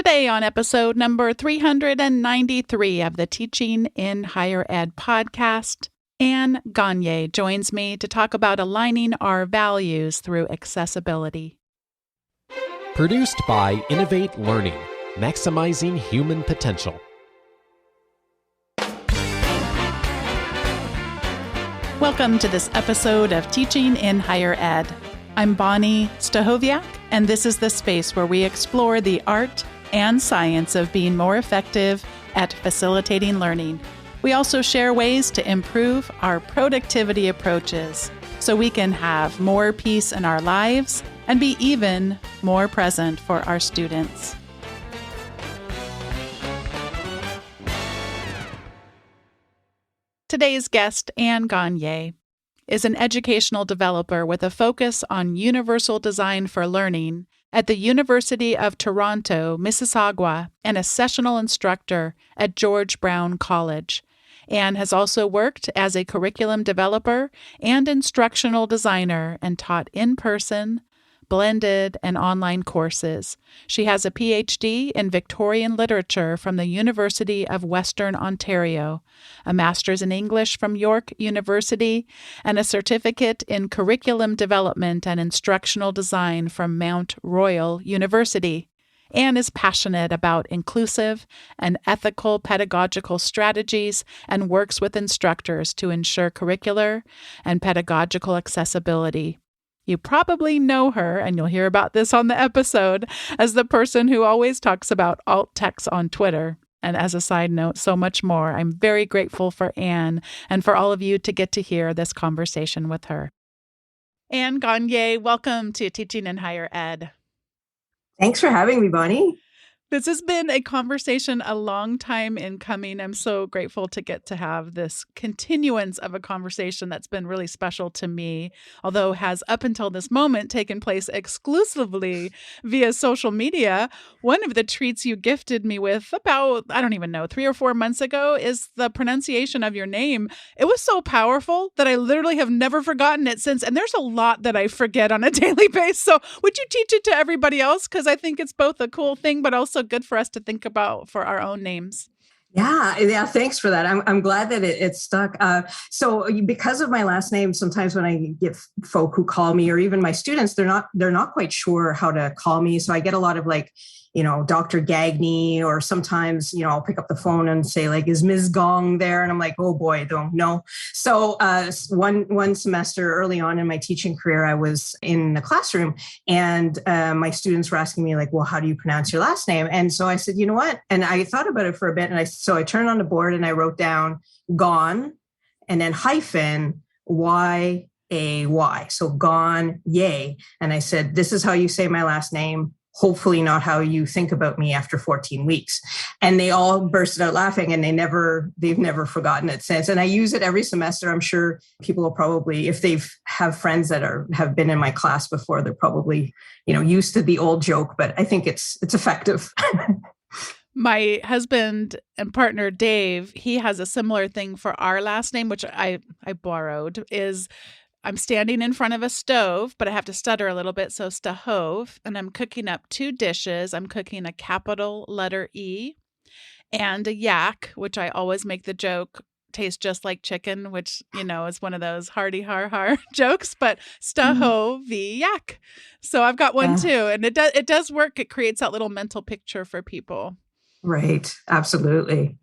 Today on episode number 393 of the Teaching in Higher Ed podcast, Anne Gagnè joins me to talk about aligning our values through accessibility. Produced by Innovate Learning, maximizing human potential. Welcome to this episode of Teaching in Higher Ed. I'm Bonnie Stachowiak, and this is the space where we explore the art and science of being more effective at facilitating learning. We also share ways to improve our productivity approaches so we can have more peace in our lives and be even more present for our students. Today's guest, Anne Gagnè, is an educational developer with a focus on universal design for learning at the University of Toronto, Mississauga, and a sessional instructor at George Brown College. Anne has also worked as a curriculum developer and instructional designer and taught in-person, blended, and online courses. She has a PhD in Victorian literature from the University of Western Ontario, a master's in English from York University, and a certificate in curriculum development and instructional design from Mount Royal University. Anne is passionate about inclusive and ethical pedagogical strategies and works with instructors to ensure curricular and pedagogical accessibility. You probably know her, and you'll hear about this on the episode, as the person who always talks about alt text on Twitter. And as a side note, so much more. I'm very grateful for Anne and for all of you to get to hear this conversation with her. Anne Gagnè, welcome to Teaching in Higher Ed. Thanks for having me, Bonnie. This has been a conversation a long time in coming. I'm so grateful to get to have this continuance of a conversation that's been really special to me, although has up until this moment taken place exclusively via social media. One of the treats you gifted me with about, 3 or 4 months ago is the pronunciation of your name. It was so powerful that I literally have never forgotten it since. And there's a lot that I forget on a daily basis. So would you teach it to everybody else? Because I think it's both a cool thing, but also good for us to think about for our own names. Yeah. Thanks for that. I'm glad that it stuck. So because of my last name, sometimes when I get folk who call me, or even my students, they're not quite sure how to call me. So I get a lot of Dr. Gagnè, or sometimes, I'll pick up the phone and say is Ms. Gong there? And I'm like, oh boy, don't know. So one semester early on in my teaching career, I was in the classroom and my students were asking me well, how do you pronounce your last name? And so I said, you know what? And I thought about it for a bit. And I turned on the board and I wrote down Gone and then hyphen Y-A-Y. So Gone, yay. And I said, this is how you say my last name. Hopefully not how you think about me after 14 weeks. And they all bursted out laughing, and they've never forgotten it since. And I use it every semester. I'm sure people will probably, if have friends that have been in my class before, they're probably, used to the old joke, but I think it's effective. My husband and partner, Dave, he has a similar thing for our last name, which I borrowed, is I'm standing in front of a stove, but I have to stutter a little bit, so stahove, and I'm cooking up 2 dishes. I'm cooking a capital letter E and a yak, which I always make the joke tastes just like chicken, which, is one of those hardy har jokes, but stahove yak. So I've got one too, and it does work. It creates that little mental picture for people. Right. Absolutely.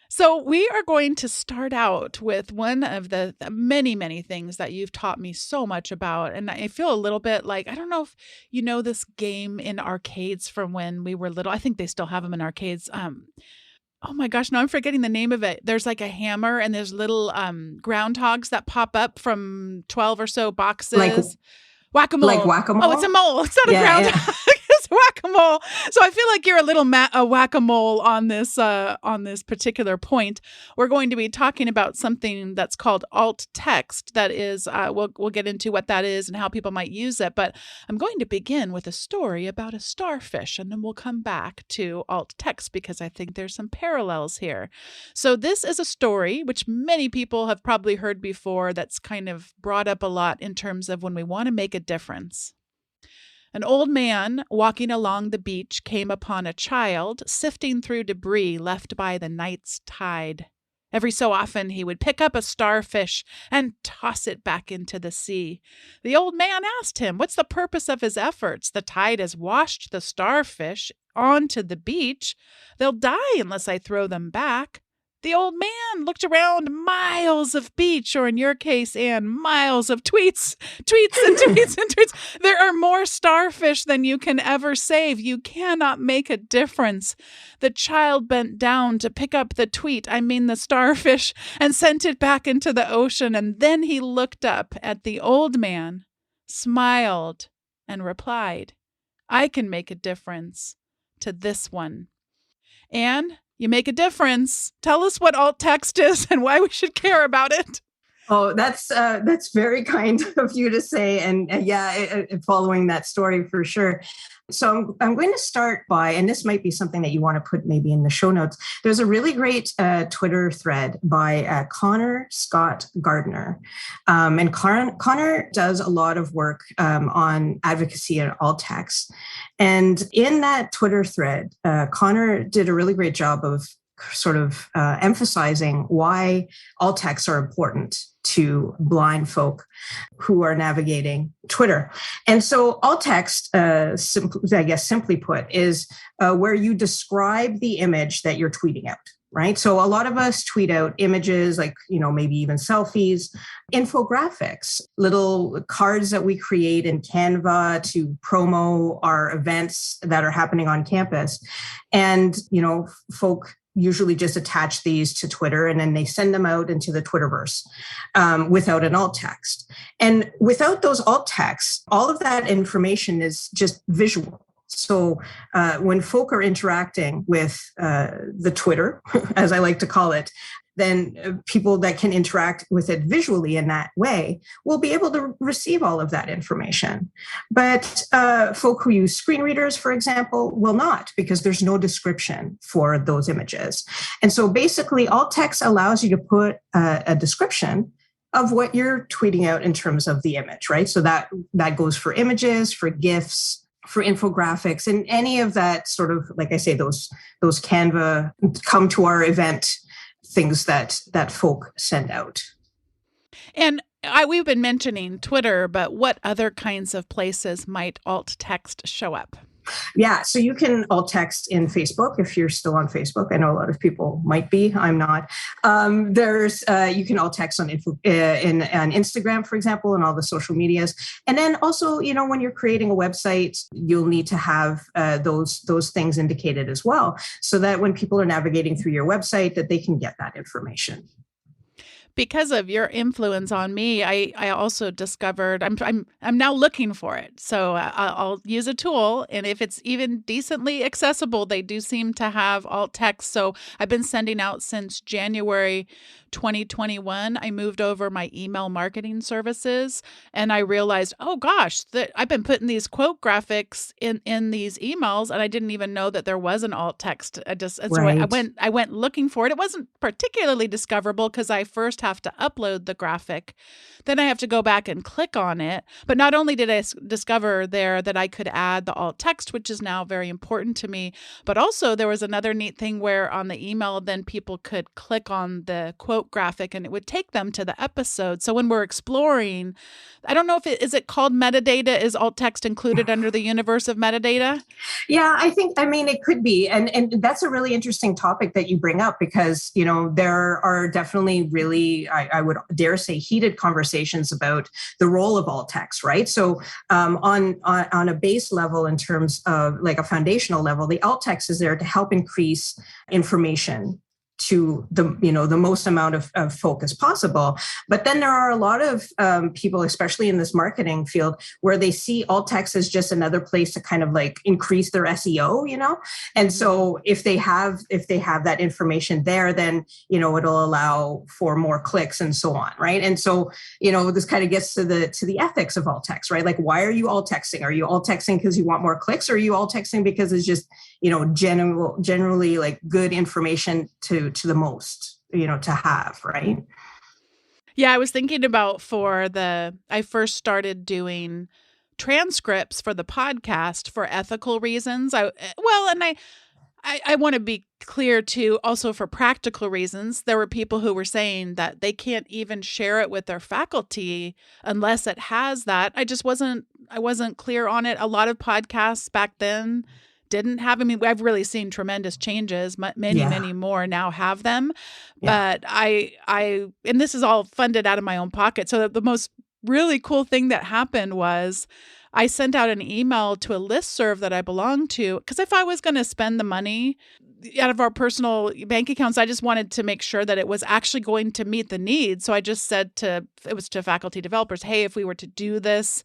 So we are going to start out with one of the many, many things that you've taught me so much about. And I feel a little bit like, I don't know if you know this game in arcades from when we were little. I think they still have them in arcades. Oh my gosh, no, I'm forgetting the name of it. There's a hammer and there's little groundhogs that pop up from 12 or so boxes. Whack-a-mole. Like whack-a-mole? Oh, it's a mole. It's not a groundhog. Yeah. It's whack-a-mole. So I feel like you're a little whack-a-mole on this particular point. We're going to be talking about something that's called alt text. That is, we'll get into what that is and how people might use it. But I'm going to begin with a story about a starfish, and then we'll come back to alt text because I think there's some parallels here. So this is a story which many people have probably heard before. That's kind of brought up a lot in terms of when we want to make a difference. An old man walking along the beach came upon a child sifting through debris left by the night's tide. Every so often he would pick up a starfish and toss it back into the sea. The old man asked him, "What's the purpose of his efforts? The tide has washed the starfish onto the beach. They'll die unless I throw them back." The old man looked around. Miles of beach, or in your case, Anne, miles of tweets and tweets and tweets. There are more starfish than you can ever save. You cannot make a difference. The child bent down to pick up the the starfish, and sent it back into the ocean. And then he looked up at the old man, smiled, and replied, "I can make a difference to this one." Anne, you make a difference. Tell us what alt text is and why we should care about it. Oh, that's very kind of you to say, and following that story for sure. So I'm going to start by, and this might be something that you want to put maybe in the show notes. There's a really great Twitter thread by Connor Scott Gardner, and Connor does a lot of work on advocacy and alt text. And in that Twitter thread, Connor did a really great job of sort of emphasizing why alt texts are important to blind folk who are navigating Twitter. And so alt text, simply put, is where you describe the image that you're tweeting out, right? So a lot of us tweet out images like, maybe even selfies, infographics, little cards that we create in Canva to promo our events that are happening on campus. And, folk usually just attach these to Twitter, and then they send them out into the Twitterverse without an alt text. And without those alt texts, all of that information is just visual. So when folk are interacting with the Twitter, as I like to call it, then people that can interact with it visually in that way will be able to receive all of that information. But folk who use screen readers, for example, will not, because there's no description for those images. And so basically, alt text allows you to put a description of what you're tweeting out in terms of the image, right? So that goes for images, for GIFs, for infographics, and any of that sort of, like I say, those Canva come to our event things that folk send out. And we've been mentioning Twitter, but what other kinds of places might alt text show up? Yeah, so you can alt text in Facebook if you're still on Facebook. I know a lot of people might be. I'm not. You can alt text on Instagram, for example, and all the social medias. And then also, when you're creating a website, you'll need to have those things indicated as well, so that when people are navigating through your website, that they can get that information. Because of your influence on me, I also discovered I'm now looking for it. So I'll use a tool, and if it's even decently accessible, they do seem to have alt text. So I've been sending out since January 2021. I moved over my email marketing services, and I realized, oh gosh, that I've been putting these quote graphics in these emails, and I didn't even know that there was an alt text. So I went looking for it. It wasn't particularly discoverable because I first have to upload the graphic. Then I have to go back and click on it. But not only did I discover there that I could add the alt text, which is now very important to me, but also there was another neat thing where on the email, then people could click on the quote graphic and it would take them to the episode. So when we're exploring, I don't know if is it called metadata? Is alt text included under the universe of metadata? Yeah, it could be. And that's a really interesting topic that you bring up, because, there are definitely really, I would dare say, heated conversations about the role of alt text, right? So on a base level, in terms of like a foundational level, the alt text is there to help increase information to the most amount of focus possible. But then there are a lot of people, especially in this marketing field, where they see alt text as just another place to kind of like increase their SEO, And so if they have that information there, then, it'll allow for more clicks and so on. Right. And so, this kind of gets to the ethics of alt text, right? Like, why are you alt texting? Are you alt texting because you want more clicks? Or are you alt texting because it's just, generally like good information to the most, to have, right? Yeah, I was thinking about I first started doing transcripts for the podcast for ethical reasons. I want to be clear too, also for practical reasons. There were people who were saying that they can't even share it with their faculty unless it has that. I wasn't clear on it. A lot of podcasts back then didn't have. I mean, I've really seen tremendous changes. Many more now have them. Yeah. But and this is all funded out of my own pocket. So the most really cool thing that happened was I sent out an email to a listserv that I belong to, because if I was going to spend the money out of our personal bank accounts, I just wanted to make sure that it was actually going to meet the needs. So I just said to faculty developers, hey, if we were to do this,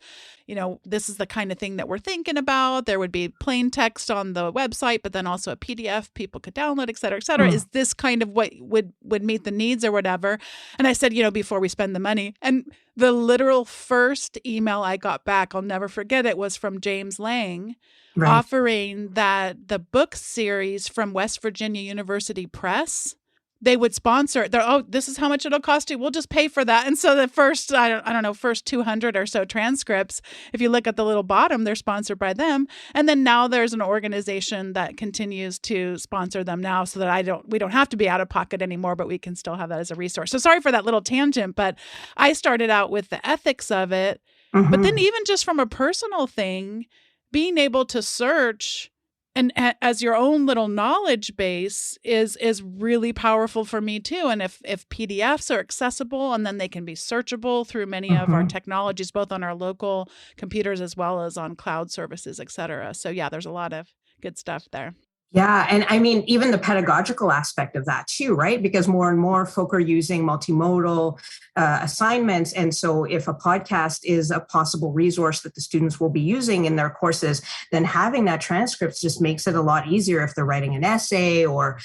this is the kind of thing that we're thinking about. There would be plain text on the website, but then also a PDF people could download, et cetera, et cetera. Is this kind of what would meet the needs or whatever? And I said, before we spend the money. And the literal first email I got back, I'll never forget it, was from James Lang, right, offering that the book series from West Virginia University Press, they would sponsor it. This is how much it'll cost you. We'll just pay for that. And so the first, I don't know, first 200 or so transcripts, if you look at the little bottom, they're sponsored by them. And then now there's an organization that continues to sponsor them now, so that we don't have to be out of pocket anymore, but we can still have that as a resource. So sorry for that little tangent, but I started out with the ethics of it. Mm-hmm. But then even just from a personal thing, being able to search and as your own little knowledge base is really powerful for me too. And if PDFs are accessible and then they can be searchable through many of our technologies, both on our local computers as well as on cloud services, et cetera. So yeah, there's a lot of good stuff there. Yeah. And I mean, even the pedagogical aspect of that too, right? Because more and more folk are using multimodal assignments. And so if a podcast is a possible resource that the students will be using in their courses, then having that transcript just makes it a lot easier if they're writing an essay or,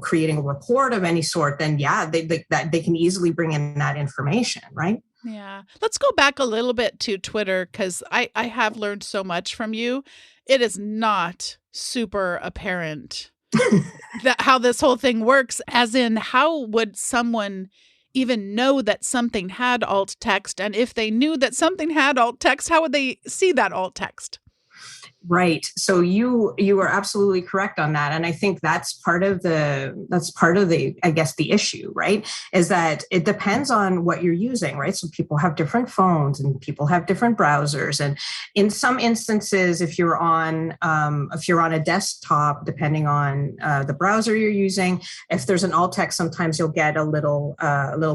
creating a report of any sort, then they can easily bring in that information, right? Yeah. Let's go back a little bit to Twitter, because I have learned so much from you. It is not super apparent that how this whole thing works, as in how would someone even know that something had alt text? And if they knew that something had alt text, how would they see that alt text? Right. So you are absolutely correct on that. And I think that's part of the, I guess, the issue, right? Is that it depends on what you're using, right? So people have different phones and people have different browsers. And in some instances, if you're on a desktop, depending on the browser you're using, if there's an alt text, sometimes you'll get a little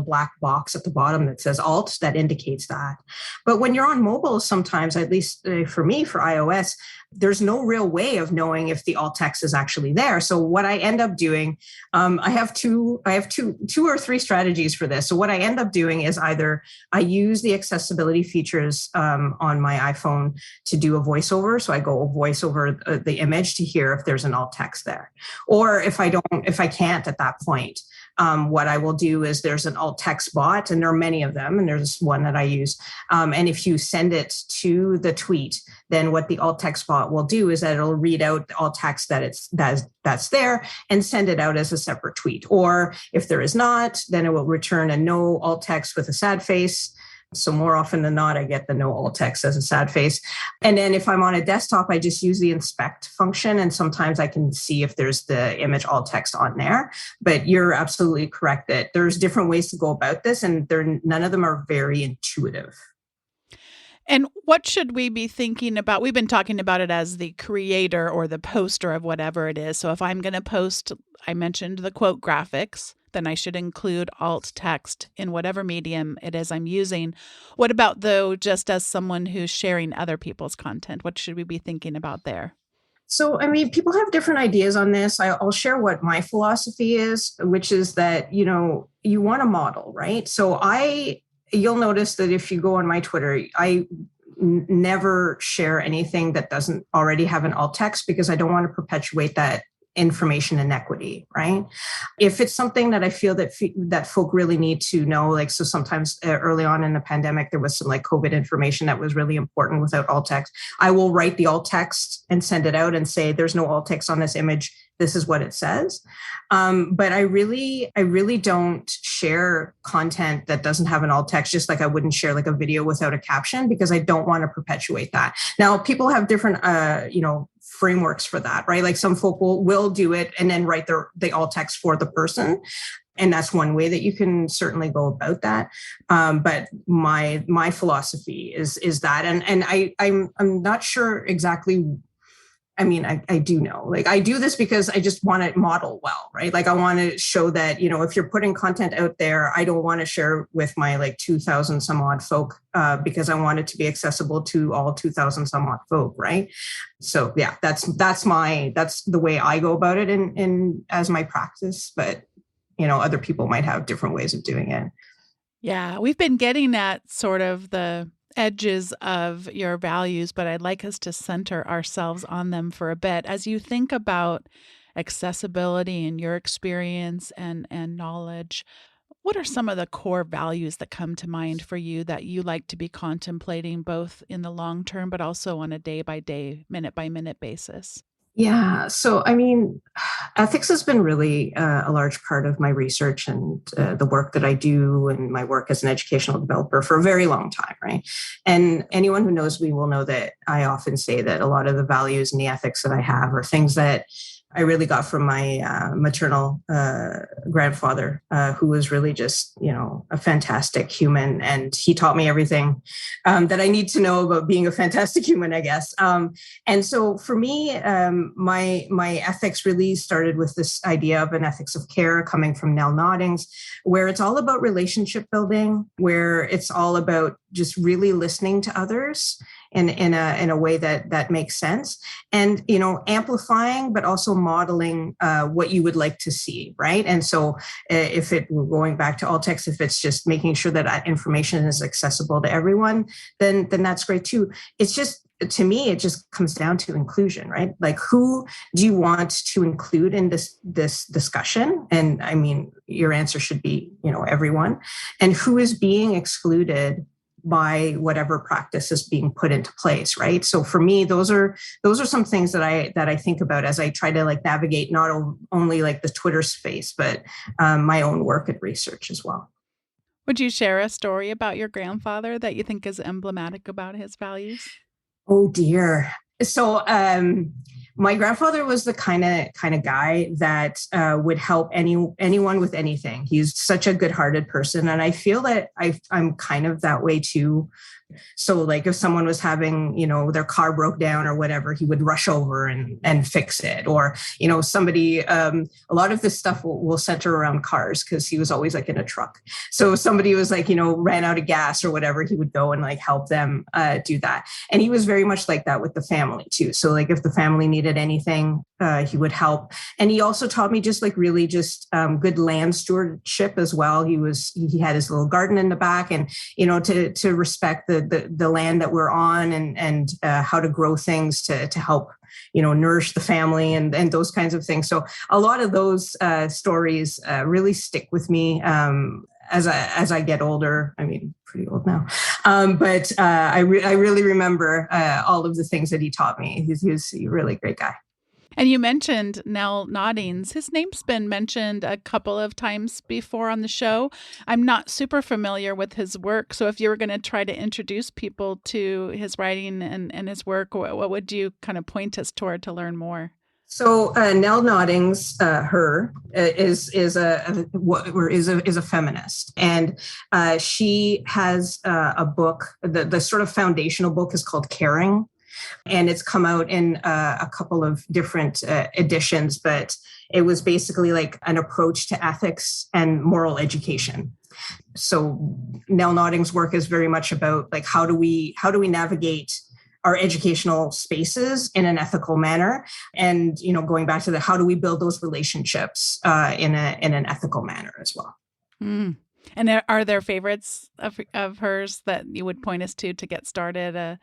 black box at the bottom that says alt that indicates that. But when you're on mobile, sometimes, at least for me, for iOS, there's no real way of knowing if the alt text is actually there. So what I end up doing, I have two or three strategies for this. So what I end up doing is either I use the accessibility features on my iPhone to do a voiceover. So I go voice over the image to hear if there's an alt text there. Or if I can't at that point, what I will do is there's an alt text bot, and there are many of them, and there's one that I use. And if you send it to the tweet, then what the alt text bot will do is that it'll read out the alt text that's there and send it out as a separate tweet. Or if there is not, then it will return a no alt text with a sad face. So more often than not, I get the no alt text as a sad face. And then if I'm on a desktop, I just use the inspect function. And sometimes I can see if there's the image alt text on there. But you're absolutely correct that there's different ways to go about this, and none of them are very intuitive. And what should we be thinking about? We've been talking about it as the creator or the poster of whatever it is. So if I'm going to post, I mentioned the quote graphics, then I should include alt text in whatever medium it is I'm using. What about, though, just as someone who's sharing other people's content? What should we be thinking about there? So, I mean, people have different ideas on this. I'll share what my philosophy is, which is that, you want a model, right? So you'll notice that if you go on my Twitter, I never share anything that doesn't already have an alt text, because I don't want to perpetuate that information inequity, right? If it's something that I feel that folk really need to know, like, so sometimes early on in the pandemic, there was some like COVID information that was really important without alt text. I will write the alt text and send it out and say, there's no alt text on this image. This is what it says. But I really don't share content that doesn't have an alt text, just like I wouldn't share like a video without a caption, because I don't want to perpetuate that. Now, people have different, frameworks for that, right? Like some folk will do it and then write the alt text for the person. And that's one way that you can certainly go about that. But my philosophy is that, and I'm not sure exactly. I mean, I do know, like, I do this because I just want to model well, right? Like, I want to show that, if you're putting content out there, I don't want to share with my like 2,000 some odd folk because I want it to be accessible to all 2,000 some odd folk, right? So yeah, that's the way I go about it in as my practice. But, other people might have different ways of doing it. Yeah, we've been getting at sort of the edges of your values, but I'd like us to center ourselves on them for a bit. As you think about accessibility in your experience and knowledge, what are some of the core values that come to mind for you that you like to be contemplating both in the long term, but also on a day-by-day, minute-by-minute basis? Yeah. So, I mean, ethics has been really a large part of my research and the work that I do and my work as an educational developer for a very long time, right? And anyone who knows me will know that I often say that a lot of the values and the ethics that I have are things that I really got from my maternal grandfather, who was really just, a fantastic human. And he taught me everything that I need to know about being a fantastic human, I guess. And so for me, my ethics really started with this idea of an ethics of care coming from Nell Noddings, where it's all about relationship building, where it's all about just really listening to others in a way that makes sense, and amplifying but also modeling what you would like to see, right? And so if we're going back to alt text, if it's just making sure that information is accessible to everyone, then that's great too. It's just, to me, it just comes down to inclusion, right? Like, who do you want to include in this discussion? And I mean, your answer should be, everyone. And who is being excluded by whatever practice is being put into place, right? So for me, those are some things that I think about as I try to like navigate not only like the Twitter space, but my own work and research as well. Would you share a story about your grandfather that you think is emblematic about his values? Oh dear. So my grandfather was the kind of guy that would help anyone with anything. He's such a good-hearted person, and I feel that I'm kind of that way too. So like if someone was having, their car broke down or whatever, he would rush over and fix it. Or, somebody, a lot of this stuff will center around cars because he was always like in a truck. So if somebody was like, ran out of gas or whatever, he would go and like help them do that. And he was very much like that with the family too. So like if the family needed anything, he would help. And he also taught me just like really just good land stewardship as well. He had his little garden in the back, and, to respect the land that we're on and how to grow things to help, nourish the family and those kinds of things. So a lot of those stories really stick with me as I get older. I mean, pretty old now. But I really remember all of the things that he taught me. He's a really great guy. And you mentioned Nell Noddings. His name's been mentioned a couple of times before on the show. I'm not super familiar with his work, so if you were going to try to introduce people to his writing and his work, what would you kind of point us toward to learn more? So Nell Noddings, is a feminist, and she has a book. The sort of foundational book is called Caring. And it's come out in a couple of different editions, but it was basically like an approach to ethics and moral education. So Nell Noddings' work is very much about like how do we navigate our educational spaces in an ethical manner, and going back to how do we build those relationships in an ethical manner as well. Mm. And are there favorites of hers that you would point us to get started, a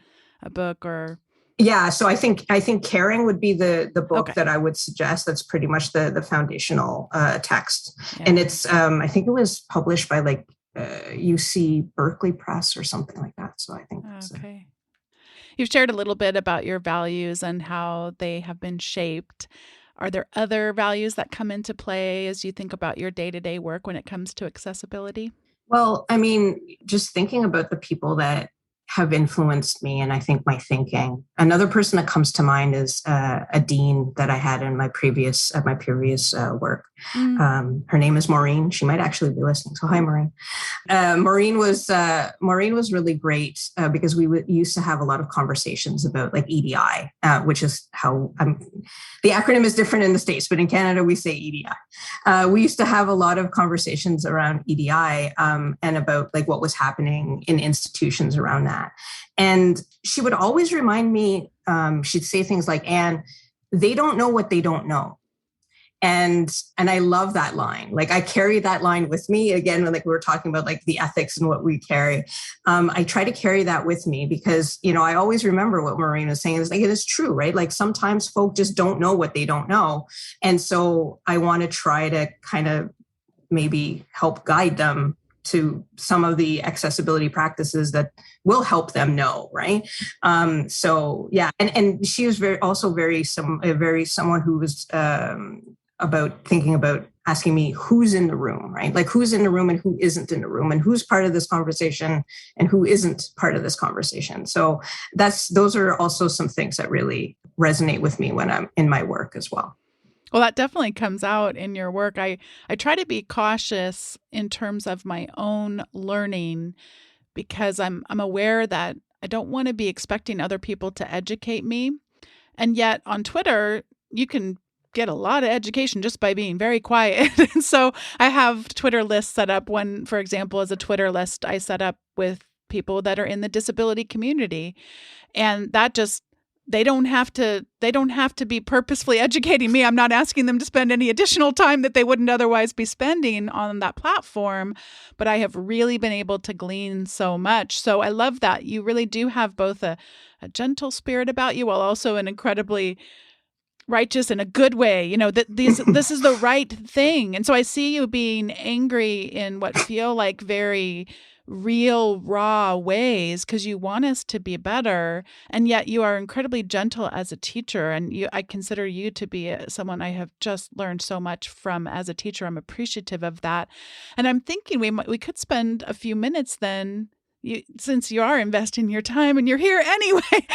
book or Yeah, so I think Caring would be the book Okay. that I would suggest. That's pretty much the foundational text, Yeah. and it's I think it was published by like UC Berkeley Press or something like that. So I think that's Okay. You've shared a little bit about your values and how they have been shaped. Are there other values that come into play as you think about your day-to-day work when it comes to accessibility? Well, I mean, just thinking about the people that have influenced me and I think my thinking. Another person that comes to mind is a dean that I had in my previous work. Mm. Her name is Maureen. She might actually be listening. So hi, Maureen. Maureen was really great because we used to have a lot of conversations about like EDI, which is how the acronym is different in the States, but in Canada we say EDI. We used to have a lot of conversations around EDI and about like what was happening in institutions around that. And she would always remind me. She'd say things like, "Anne, they don't know what they don't know." And I love that line. Like I carry that line with me again, when like we were talking about like the ethics and what we carry. I try to carry that with me because, I always remember what Maureen was saying. It's like, it is true, right? Like sometimes folk just don't know what they don't know. And so I want to try to kind of maybe help guide them to some of the accessibility practices that will help them know, right? So yeah, and she was someone who was about thinking about asking me who's in the room, right? Like who's in the room and who isn't in the room, and who's part of this conversation and who isn't part of this conversation. So those are also some things that really resonate with me when I'm in my work as well. Well, that definitely comes out in your work. I try to be cautious in terms of my own learning because I'm aware that I don't want to be expecting other people to educate me. And yet on Twitter, you can get a lot of education just by being very quiet. And so I have Twitter lists set up. One, for example, is a Twitter list I set up with people that are in the disability community. And that just they don't have to be purposefully educating me. I'm not asking them to spend any additional time that they wouldn't otherwise be spending on that platform, but I have really been able to glean so much. So I love that you really do have both a gentle spirit about you while also an incredibly righteous in a good way, that this is the right thing. And so I see you being angry in what feel like very real, raw ways because you want us to be better. And yet you are incredibly gentle as a teacher. And I consider you to be someone I have just learned so much from as a teacher. I'm appreciative of that. And I'm thinking we could spend a few minutes then. Since you are investing your time and you're here anyway,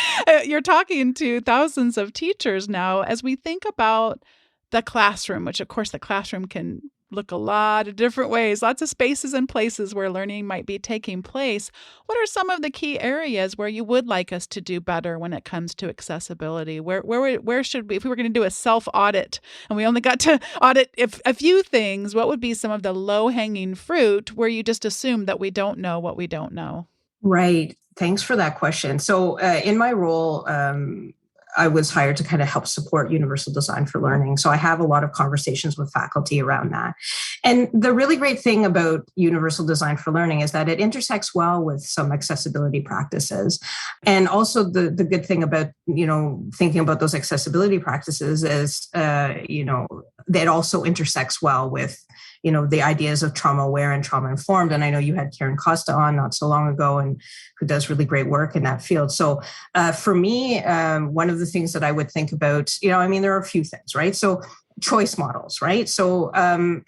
you're talking to thousands of teachers now. As we think about the classroom, which of course the classroom can look a lot of different ways, lots of spaces and places where learning might be taking place. What are some of the key areas where you would like us to do better when it comes to accessibility? Where should we, if we were going to do a self-audit and we only got to audit a few things, what would be some of the low-hanging fruit where you just assume that we don't know what we don't know? Right. Thanks for that question. So in my role, I was hired to kind of help support universal design for learning. So I have a lot of conversations with faculty around that. And the really great thing about universal design for learning is that it intersects well with some accessibility practices. And also the good thing about, thinking about those accessibility practices is, that also intersects well with, the ideas of trauma aware and trauma informed. And I know you had Karen Costa on not so long ago and who does really great work in that field. So for me, one of the things that I would think about, there are a few things, right? So choice models, right? So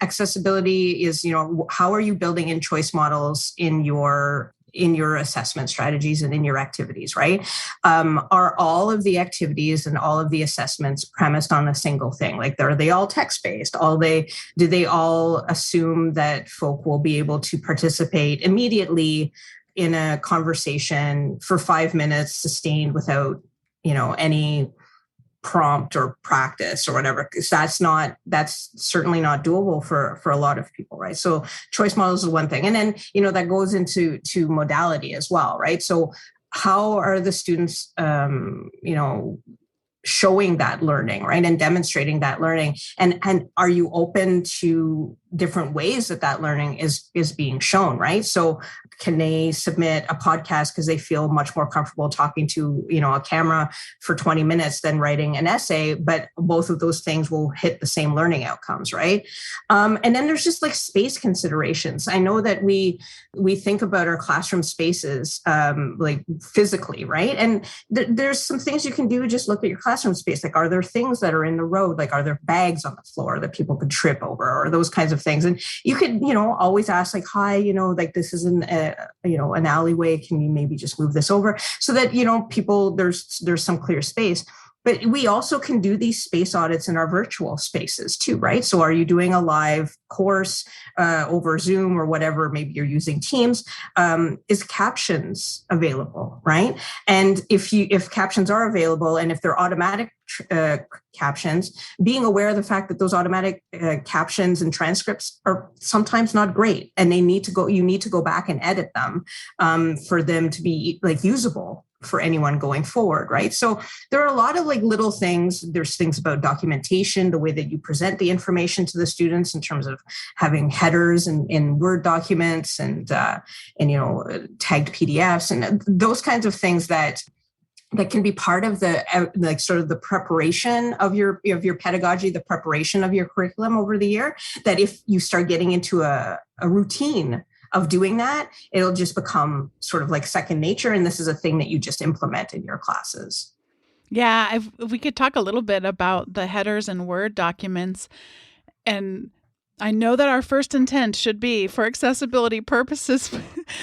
accessibility is, how are you building in choice models in your assessment strategies and in your activities, right? Are all of the activities and all of the assessments premised on a single thing? Like, are they all text-based? Do they all assume that folk will be able to participate immediately in a conversation for 5 minutes sustained without, any prompt or practice or whatever, because that's certainly not doable for a lot of people, right? So choice models is one thing. And then, that goes into modality as well, right? So how are the students, showing that learning, right? And demonstrating that learning. And are you open to different ways that learning is being shown, right? So can they submit a podcast because they feel much more comfortable talking to, a camera for 20 minutes than writing an essay, but both of those things will hit the same learning outcomes, right? And then there's just like space considerations. I know that we think about our classroom spaces like physically, right? And there's some things you can do. Just look at your classroom space. Like, are there things that are in the road? Like, are there bags on the floor that people could trip over, or those kinds of things? And you could, always ask like, hi, like this is an alleyway. Can you maybe just move this over so that, people, there's some clear space. But we also can do these space audits in our virtual spaces too, right? So are you doing a live course over Zoom or whatever, maybe you're using Teams, is captions available, right? And if captions are available and if they're automatic captions, being aware of the fact that those automatic captions and transcripts are sometimes not great, and you need to go back and edit them for them to be like usable for anyone going forward, right? So there are a lot of like little things. There's things about documentation, the way that you present the information to the students in terms of having headers in Word documents and tagged PDFs and those kinds of things that can be part of the like sort of the preparation of your pedagogy, the preparation of your curriculum over the year. That if you start getting into a routine of doing that, it'll just become sort of like second nature. And this is a thing that you just implement in your classes. Yeah, if we could talk a little bit about the headers and Word documents. And I know that our first intent should be for accessibility purposes.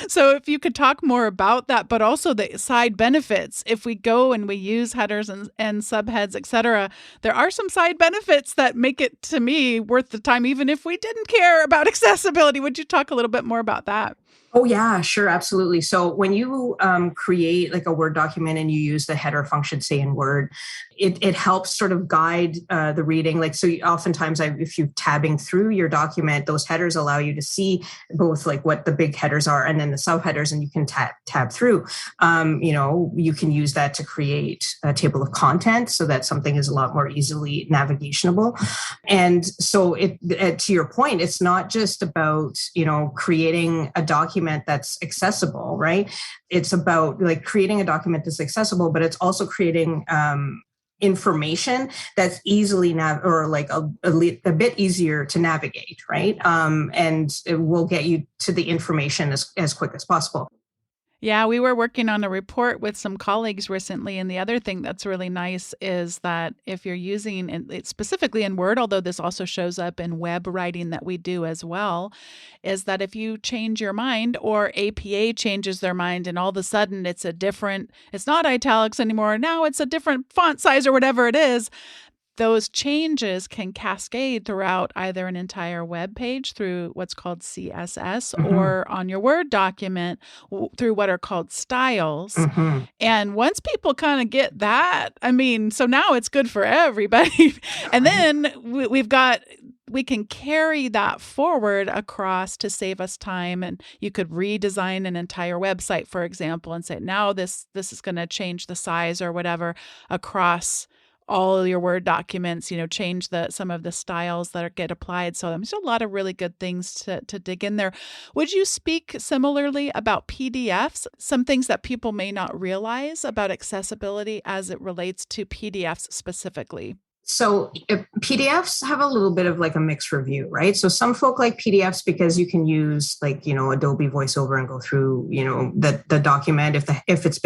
So if you could talk more about that, but also the side benefits. If we go and we use headers and subheads, et cetera, there are some side benefits that make it, to me, worth the time, even if we didn't care about accessibility. Would you talk a little bit more about that? Oh, yeah, sure. Absolutely. So when you create like a Word document and you use the header function, say in Word, it helps sort of guide the reading. Like, so oftentimes if you're tabbing through your document, those headers allow you to see both like what the big headers are and then the subheaders, and you can tab through. You can use that to create a table of content so that something is a lot more easily navigationable. And so to your point, it's not just about, creating a document that's accessible, right? It's about like creating a document that's accessible, but it's also creating information that's easily a bit easier to navigate, right? And it will get you to the information as quick as possible. Yeah, we were working on a report with some colleagues recently, and the other thing that's really nice is that if you're using it specifically in Word, although this also shows up in web writing that we do as well, is that if you change your mind or APA changes their mind and all of a sudden it's not italics anymore, now it's a different font size or whatever it is, those changes can cascade throughout either an entire web page through what's called CSS or on your Word document through what are called styles. And once people kind of get that, so now it's good for everybody. And then we can carry that forward across to save us time. And you could redesign an entire website, for example, and say, now this is going to change the size or whatever across all your Word documents, change some of the styles that get applied. So there's a lot of really good things to dig in there. Would you speak similarly about PDFs, some things that people may not realize about accessibility as it relates to PDFs specifically? So PDFs have a little bit of like a mixed review, right? So some folk like PDFs because you can use like, Adobe VoiceOver and go through, the document if it's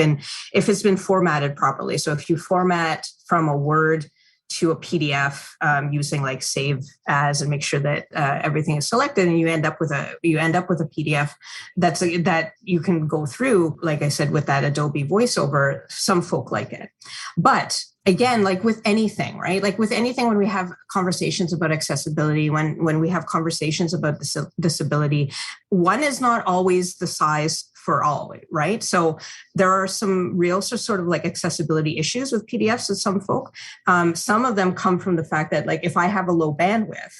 been formatted properly. So if you format from a Word to a PDF using like save as and make sure that everything is selected, and you end up with a PDF that you can go through, like I said, with that Adobe VoiceOver. Some folk like it, but again, like with anything, right? Like with anything, when we have conversations about accessibility, when we have conversations about disability, one is not always the size for all, right? So there are some real sort of like accessibility issues with PDFs with some folk. Some of them come from the fact that like if I have a low bandwidth,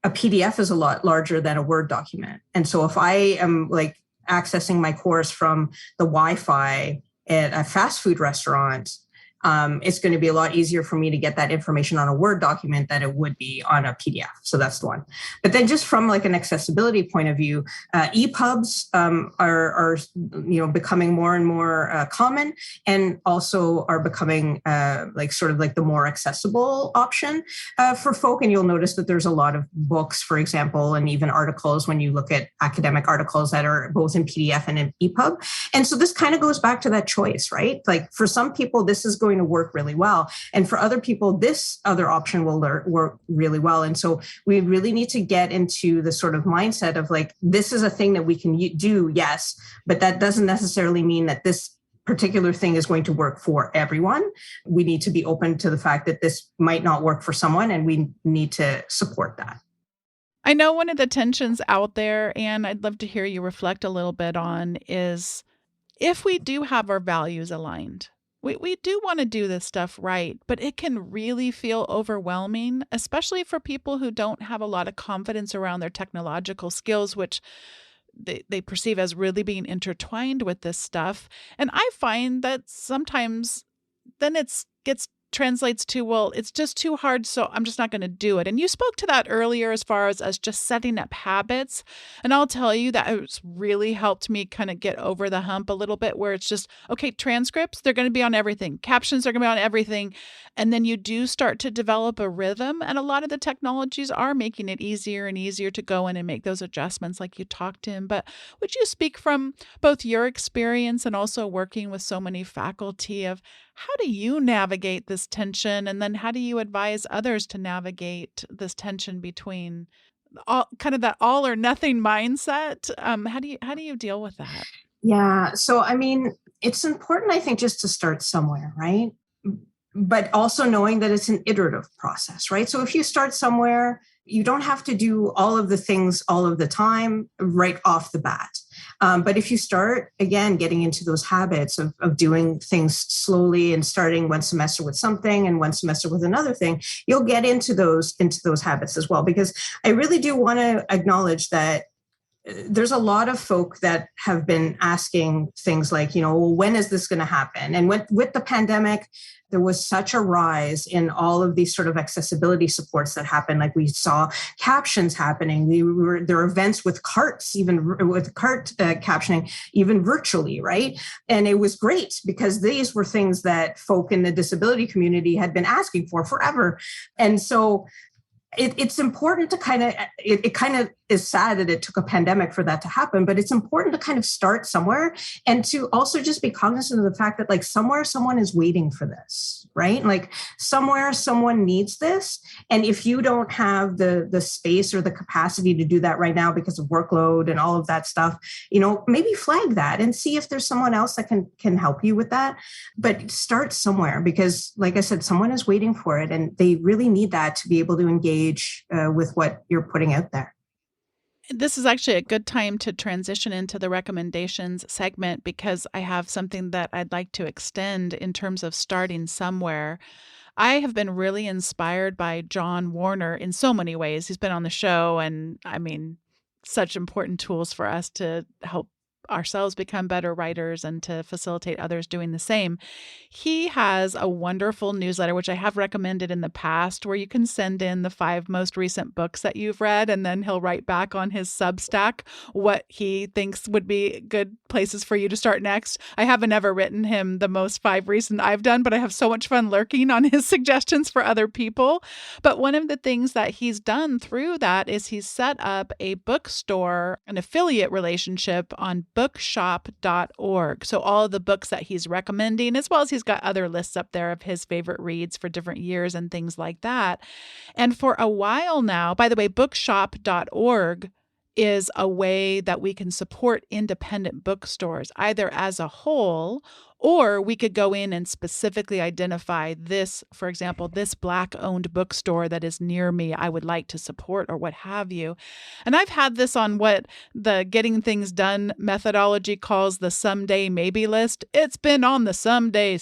a PDF is a lot larger than a Word document. And so if I am like accessing my course from the Wi-Fi at a fast food restaurant, it's going to be a lot easier for me to get that information on a Word document than it would be on a PDF. So that's the one. But then just from like an accessibility point of view, EPUBs are becoming more and more common, and also are becoming like sort of like the more accessible option for folk. And you'll notice that there's a lot of books, for example, and even articles when you look at academic articles that are both in PDF and in EPUB. And so this kind of goes back to that choice, right? Like for some people, this is going to work really well. And for other people, this other option will work really well. And so we really need to get into the sort of mindset of like, this is a thing that we can do, yes, but that doesn't necessarily mean that this particular thing is going to work for everyone. We need to be open to the fact that this might not work for someone, and we need to support that. I know one of the tensions out there, and I'd love to hear you reflect a little bit on, is if we do have our values aligned, we do want to do this stuff right, but it can really feel overwhelming, especially for people who don't have a lot of confidence around their technological skills, which they perceive as really being intertwined with this stuff. And I find that sometimes then gets translates to, well, it's just too hard, so I'm just not going to do it. And you spoke to that earlier as far as just setting up habits. And I'll tell you that it's really helped me kind of get over the hump a little bit, where it's just, okay, transcripts, they're going to be on everything. Captions are going to be on everything. And then you do start to develop a rhythm. And a lot of the technologies are making it easier and easier to go in and make those adjustments like you talked to him. But would you speak from both your experience and also working with so many faculty of how do you navigate this tension? And then how do you advise others to navigate this tension between all kind of that all or nothing mindset? How do you deal with that? Yeah. So, I mean, it's important, I think, just to start somewhere, right? But also knowing that it's an iterative process, right? So if you start somewhere, you don't have to do all of the things all of the time right off the bat. But if you start, again, getting into those habits of doing things slowly and starting one semester with something and one semester with another thing, you'll get into those habits as well. Because I really do want to acknowledge that there's a lot of folk that have been asking things like, well, when is this going to happen? And with the pandemic, there was such a rise in all of these sort of accessibility supports that happened. Like we saw captions happening. There were events with carts, even with cart captioning, even virtually, right? And it was great because these were things that folk in the disability community had been asking for forever. And so it's important to it kind of is sad that it took a pandemic for that to happen, but it's important to kind of start somewhere and to also just be cognizant of the fact that like somewhere someone is waiting for this, right? Like somewhere someone needs this. And if you don't have the space or the capacity to do that right now because of workload and all of that stuff, maybe flag that and see if there's someone else that can help you with that. But start somewhere because, like I said, someone is waiting for it and they really need that to be able to engage with what you're putting out there. This is actually a good time to transition into the recommendations segment because I have something that I'd like to extend in terms of starting somewhere. I have been really inspired by John Warner in so many ways. He's been on the show and I mean, such important tools for us to help ourselves become better writers and to facilitate others doing the same. He has a wonderful newsletter, which I have recommended in the past, where you can send in the 5 most recent books that you've read, and then he'll write back on his Substack what he thinks would be good places for you to start next. I haven't ever written him the most 5 recent I've done, but I have so much fun lurking on his suggestions for other people. But one of the things that he's done through that is he's set up a bookstore, an affiliate relationship on bookshop.org. So all of the books that he's recommending, as well as he's got other lists up there of his favorite reads for different years and things like that. And for a while now, by the way, bookshop.org is a way that we can support independent bookstores, either as a whole, or we could go in and specifically identify this, for example, this Black-owned bookstore that is near me, I would like to support or what have you. And I've had this on what the Getting Things Done methodology calls the someday maybe list. It's been on the someday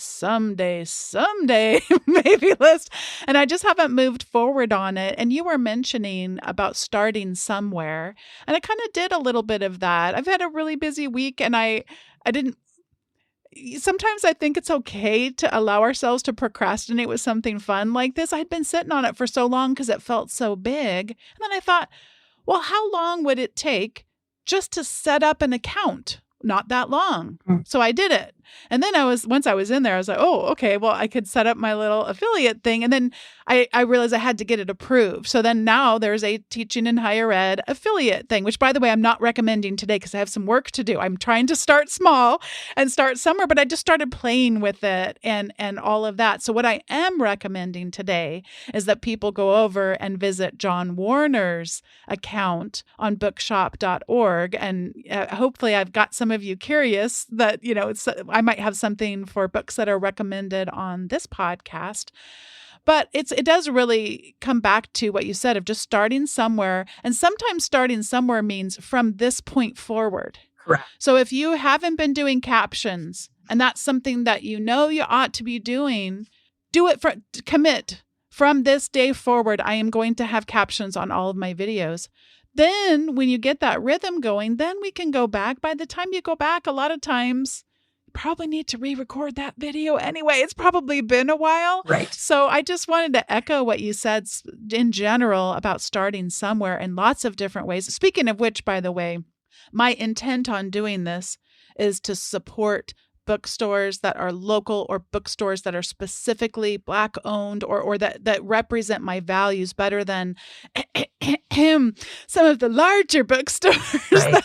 maybe list. And I just haven't moved forward on it. And you were mentioning about starting somewhere. And I kind of did a little bit of that. I've had a really busy week and I didn't. sometimes I think it's okay to allow ourselves to procrastinate with something fun like this. I'd been sitting on it for so long because it felt so big. And then I thought, well, how long would it take just to set up an account? Not that long. So I did it. And then once I was in there, I was like, oh, okay, well, I could set up my little affiliate thing. And then I realized I had to get it approved. So then now there's a teaching in higher ed affiliate thing, which, by the way, I'm not recommending today because I have some work to do. I'm trying to start small and start somewhere, but I just started playing with it and all of that. So what I am recommending today is that people go over and visit John Warner's account on bookshop.org. And hopefully I've got some of you curious that, I might have something for books that are recommended on this podcast. But it does really come back to what you said of just starting somewhere. And sometimes starting somewhere means from this point forward. Correct. So if you haven't been doing captions and that's something that you ought to be doing, commit. From this day forward, I am going to have captions on all of my videos. Then when you get that rhythm going, then we can go back. By the time you go back, a lot of times probably need to re-record that video anyway. It's probably been a while. Right. So I just wanted to echo what you said in general about starting somewhere in lots of different ways. Speaking of which, by the way, my intent on doing this is to support bookstores that are local or bookstores that are specifically Black owned or that represent my values better than some of the larger bookstores right.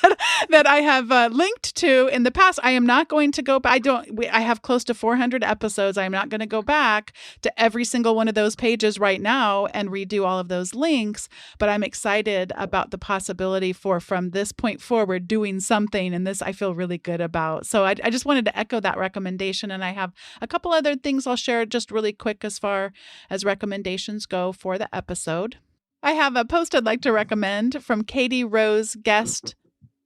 that I have linked to in the past. I am not going to go back. I have close to 400 episodes. I'm not going to go back to every single one of those pages right now and redo all of those links, but I'm excited about the possibility for from this point forward doing something, and this I feel really good about. So I just wanted to echo that recommendation, and I have a couple other things I'll share just really quick as far as recommendations go for the episode. I have a post I'd like to recommend from Katie Rose Guest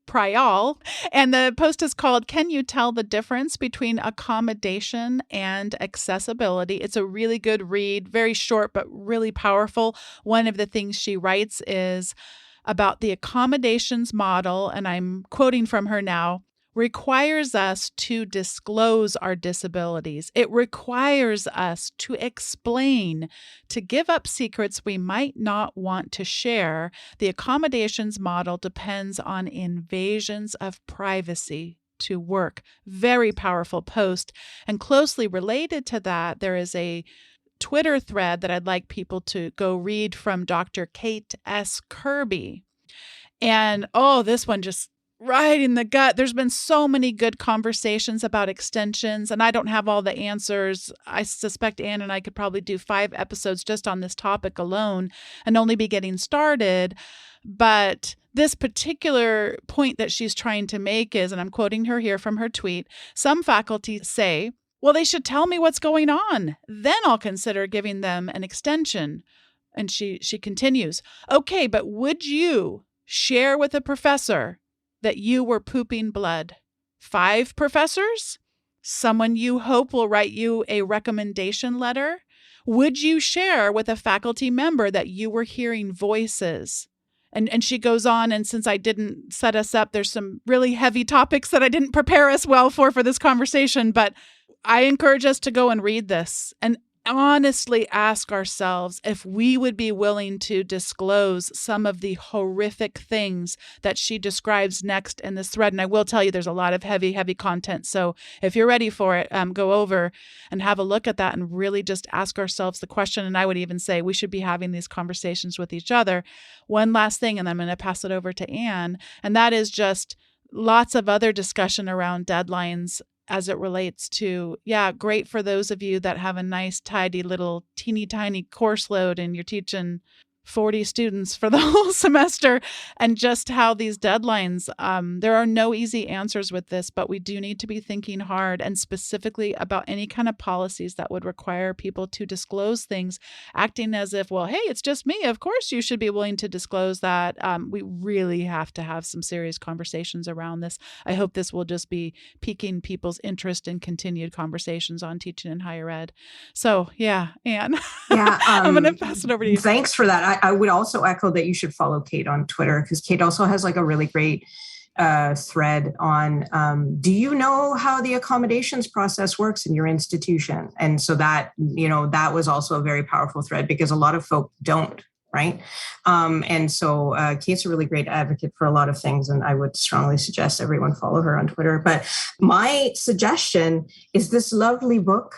Prial, and the post is called "Can You Tell the Difference Between Accommodation and Accessibility?" It's a really good read, very short but really powerful. One of the things she writes is about the accommodations model, and I'm quoting from her now, requires us to disclose our disabilities. It requires us to explain, to give up secrets we might not want to share. The accommodations model depends on invasions of privacy to work. Very powerful post. And closely related to that, there is a Twitter thread that I'd like people to go read from Dr. Kate S. Kirby. And this one just right in the gut. There's been so many good conversations about extensions, and I don't have all the answers. I suspect Anne and I could probably do 5 episodes just on this topic alone and only be getting started. But this particular point that she's trying to make is, and I'm quoting her here from her tweet, some faculty say, well, they should tell me what's going on. Then I'll consider giving them an extension. And she continues, okay, but would you share with a professor that you were pooping blood? 5 professors? Someone you hope will write you a recommendation letter? Would you share with a faculty member that you were hearing voices? And she goes on, and since I didn't set us up, there's some really heavy topics that I didn't prepare us well for this conversation, but I encourage us to go and read this and honestly ask ourselves if we would be willing to disclose some of the horrific things that she describes next in this thread. And I will tell you, there's a lot of heavy, heavy content. So if you're ready for it, go over and have a look at that and really just ask ourselves the question. And I would even say we should be having these conversations with each other. One last thing, and I'm going to pass it over to Anne, and that is just lots of other discussion around deadlines as it relates to, great for those of you that have a nice, tidy little teeny tiny course load and you're teaching 40 students for the whole semester, and just how these deadlines, there are no easy answers with this, but we do need to be thinking hard and specifically about any kind of policies that would require people to disclose things, acting as if, well, hey, it's just me. Of course you should be willing to disclose that. We really have to have some serious conversations around this. I hope this will just be piquing people's interest in continued conversations on teaching in higher ed. So Anne, I'm going to pass it over to you. Thanks for that. I would also echo that you should follow Kate on Twitter, because Kate also has like a really great thread on, do you know how the accommodations process works in your institution? And so that, that was also a very powerful thread because a lot of folk don't. Right. And so Kate's a really great advocate for a lot of things, and I would strongly suggest everyone follow her on Twitter. But my suggestion is this lovely book,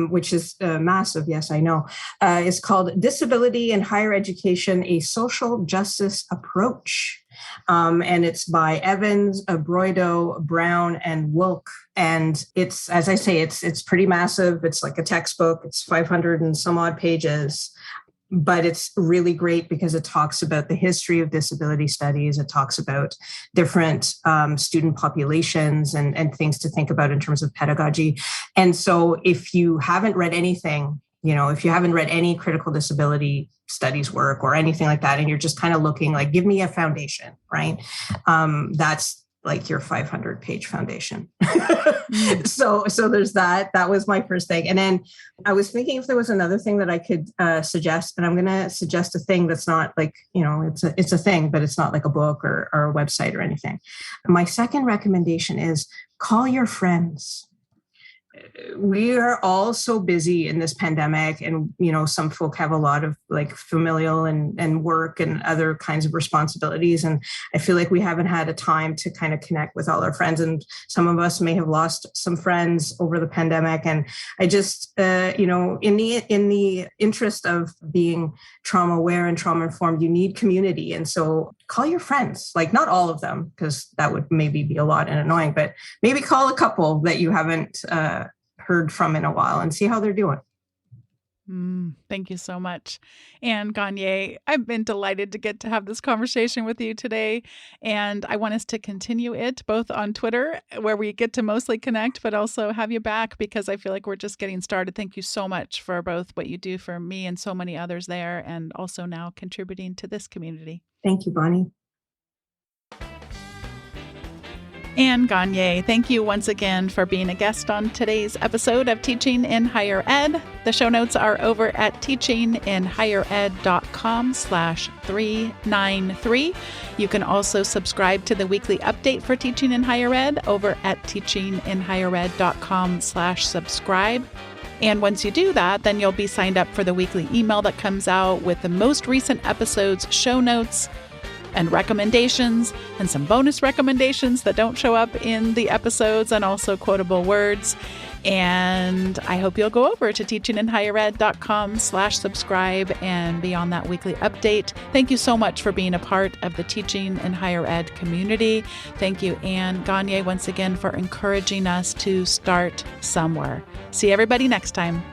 which is massive. Yes, I know. It's called Disability in Higher Education, A Social Justice Approach. And it's by Evans, Broido, Brown, and Wilk. And it's, as I say, it's pretty massive. It's like a textbook. It's 500 and some odd pages. But it's really great because it talks about the history of disability studies. It talks about different student populations and things to think about in terms of pedagogy. And so if you haven't read anything, if you haven't read any critical disability studies work or anything like that, and you're just kind of looking like, give me a foundation, right? That's like your 500-page foundation. So there's that. That was my first thing. And then I was thinking if there was another thing that I could suggest, and I'm going to suggest a thing that's not like, it's a thing, but it's not like a book or a website or anything. My second recommendation is call your friends. We are all so busy in this pandemic, and some folk have a lot of like familial and work and other kinds of responsibilities, and I feel like we haven't had a time to kind of connect with all our friends, and some of us may have lost some friends over the pandemic. And I just in the interest of being trauma aware and trauma informed, you need community. And so call your friends, like not all of them, because that would maybe be a lot and annoying, but maybe call a couple that you haven't heard from in a while and see how they're doing. Thank you so much. And Gagnè, I've been delighted to get to have this conversation with you today. And I want us to continue it both on Twitter, where we get to mostly connect, but also have you back because I feel like we're just getting started. Thank you so much for both what you do for me and so many others there, and also now contributing to this community. Thank you, Bonnie. And Gagnè, thank you once again for being a guest on today's episode of Teaching in Higher Ed. The show notes are over at teachinginhighered.com/393. You can also subscribe to the weekly update for Teaching in Higher Ed over at teachinginhighered.com/subscribe. And once you do that, then you'll be signed up for the weekly email that comes out with the most recent episodes, show notes, and recommendations, and some bonus recommendations that don't show up in the episodes, and also quotable words. And I hope you'll go over to teachinginhighered.com/subscribe and be on that weekly update. Thank you so much for being a part of the Teaching in Higher Ed community. Thank you, Anne Gagnè, once again for encouraging us to start somewhere. See everybody next time.